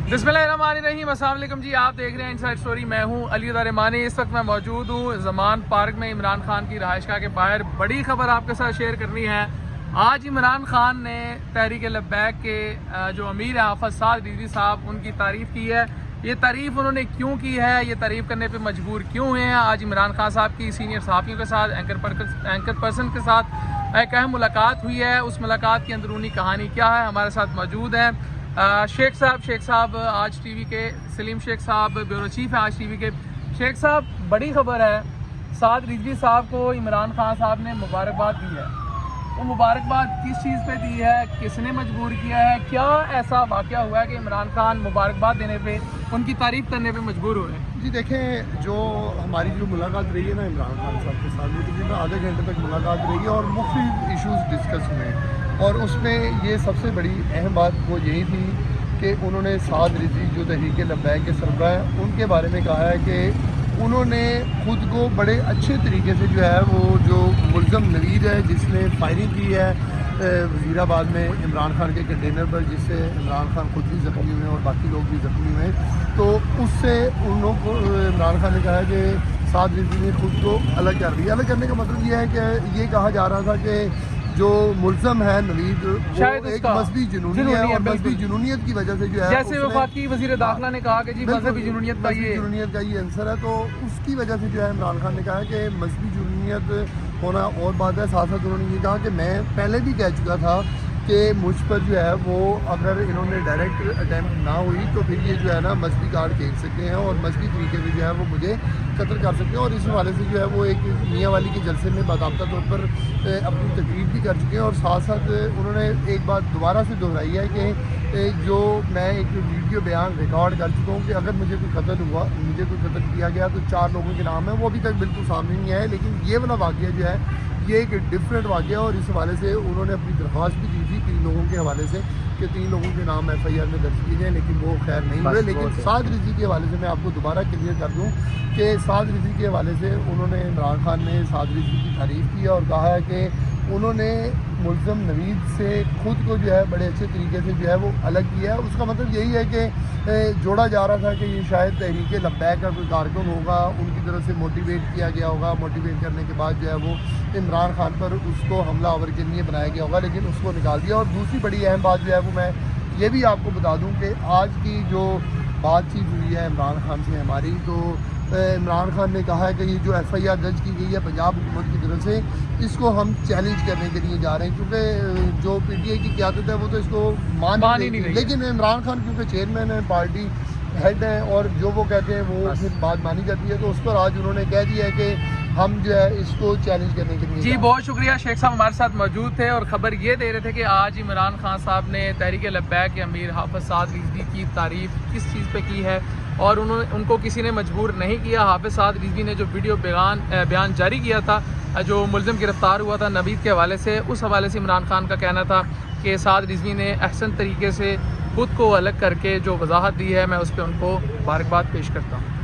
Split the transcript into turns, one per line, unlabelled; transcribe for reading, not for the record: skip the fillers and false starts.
बिस्मिल्लाहिर्रहमानिर्रहीम। अस्सलाम वालेकुम जी, आप देख रहे हैं इनसाइड स्टोरी। मैं हूं अली रहमानी। इस वक्त मैं मौजूद हूं ज़मान पार्क में इमरान खान की रहायशगाह के बाहर। बड़ी खबर आपके साथ शेयर करनी है। आज इमरान खान ने तहरीक लब्बैक के जो अमीर हैं हाफ़िज़ साद रिज़वी साहब, उनकी तारीफ़ की है। ये तारीफ़ उन्होंने क्यों की है, ये तारीफ़ करने पे मजबूर क्यों हुए हैं? आज इमरान खान साहब की सीनियर सहाफ़ियों के साथ, एंकर पर्सन के साथ एक अहम मुलाकात हुई है। उस मुलाकात की अंदरूनी कहानी क्या है, हमारे साथ मौजूद हैं शेख साहब आज टीवी के, सलीम शेख साहब ब्यूरो चीफ हैं आज टीवी के। शेख साहब, बड़ी खबर है, साद रिज़वी साहब को इमरान खान साहब ने मुबारकबाद दी है। वो मुबारकबाद किस चीज़ पे दी है, किसने मजबूर किया है, क्या ऐसा वाक़या हुआ है कि इमरान खान मुबारकबाद देने पे, उनकी तारीफ़ करने पे मजबूर हुए हैं?
जी देखें, जो हमारी जो मुलाकात रही है ना इमरान खान साहब के साथ, वो तकरीबन आधे घंटे तक मुलाकात रही है और मुख्तलिफ इशूज़ डिस्कस हुए हैं। और उसमें ये सबसे बड़ी अहम बात वो यही थी कि उन्होंने साद रिज़वी जो तहरीक लब्बैक के सरबराह हैं, उनके बारे में कहा है कि उन्होंने ख़ुद को बड़े अच्छे तरीके से जो है वो जो मुल्ज़म नवीद है जिसने फायरिंग की है वज़ीराबाद में इमरान खान के कंटेनर पर, जिससे इमरान खान खुद भी ज़ख्मी हुए और बाकी लोग भी ज़ख्मी हुए, तो उससे उन लोगों को इमरान खान ने कहा है कि साद रिज़वी ने खुद को अलग कर दिया। अलग करने का मतलब ये है कि ये कहा जा रहा था कि जो मुल्ज़म है नवीद, वो एक मजहबी जुनूनी है और मजहबी जुनूनियत की वजह से जो है, जैसे वफाकी वज़ीर दाखिला ने कहा कि जी मजहबी जुनूनियत का ये आंसर है, तो उसकी वजह से जो है इमरान खान ने कहा कि मजहबी जुनूनियत होना और बात है। साथ साथ उन्होंने ये कहा कि मैं पहले भी कह चुका था कि मुझ पर जो है वो अगर इन्होंने डायरेक्ट अटैम्प्ट ना हुई तो फिर ये जो है ना मजहबी कार्ड खेल सकते हैं और मजहबी तरीके से जो है वो मुझे कत्ल कर सकते हैं। और इस हवाले से जो है वो एक मियाँ वाली के जलसे में बाकायदा तौर पर अपनी तकरीर भी कर चुके हैं। और साथ साथ उन्होंने एक बात दोबारा से दोहराई है कि जो मैं एक वीडियो बयान रिकॉर्ड कर चुका हूँ कि अगर मुझे कोई कत्ल हुआ, मुझे कोई कत्ल किया गया तो 4 लोगों के नाम है, वो अभी तक बिल्कुल सामने नहीं आए। लेकिन ये वाला वाक़या जो है ये एक डिफरेंट वाक़या है और इस हवाले से उन्होंने अपनी दरख्वास्त भी दी थी 3 लोगों के हवाले से कि 3 लोगों के नाम FIR में दर्ज किए जाए, लेकिन वो खैर नहीं हुए। लेकिन साद रिज़वी के हवाले से मैं आपको दोबारा क्लियर कर दूँ कि साद रिज़वी के हवाले से उन्होंने इमरान खान ने साद रिज़वी की तारीफ़ की और कहा है कि उन्होंने मुल्ज़म नवीद से ख़ुद को जो है बड़े अच्छे तरीके से जो है वो अलग किया है। उसका मतलब यही है कि जोड़ा जा रहा था कि ये शायद तहरीक लब्बैक का कोई कारकुन होगा, उनकी तरफ से मोटिवेट किया गया होगा, मोटिवेट करने के बाद जो है वो इमरान खान पर उसको हमला आवर के लिए बनाया गया होगा, लेकिन उसको निकाल दिया। और दूसरी बड़ी अहम बात जो है वो मैं ये भी आपको बता दूं कि आज की जो बातचीत हुई है इमरान खान से हमारी, तो इमरान खान ने कहा है कि ये जो FIR दर्ज की गई है पंजाब हुकूमत की तरफ से, इसको हम चैलेंज करने के लिए जा रहे हैं, क्योंकि जो PTI की क़यादत है वो तो इसको मान ही नहीं रही। लेकिन इमरान खान क्योंकि चेयरमैन है, पार्टी हेड हैं और जो वो कहते हैं वो फिर बात मानी जाती है, तो उस पर आज उन्होंने कह दिया है कि हम जो है इसको चैलेंज करने के लिए।
जी बहुत शुक्रिया, शेख साहब हमारे साथ मौजूद थे और ख़बर ये दे रहे थे कि आज इमरान खान साहब ने तहरीक लब्बैक के अमीर हाफ़िज़ साद रिज़वी की तारीफ़ किस चीज़ पे की है और उनको किसी ने मजबूर नहीं किया। हाफ़िज़ साद रिज़वी ने जो वीडियो बयान जारी किया था, जो मुल्ज़िम गिरफ़्तार हुआ था नवीद के हवाले से, उस हवाले से इमरान खान का कहना था कि साद रिज़वी ने अहसन तरीके से खुद को अलग करके जो वजाहत दी है, मैं उस पर उनको मुबारकबाद पेश करता हूँ।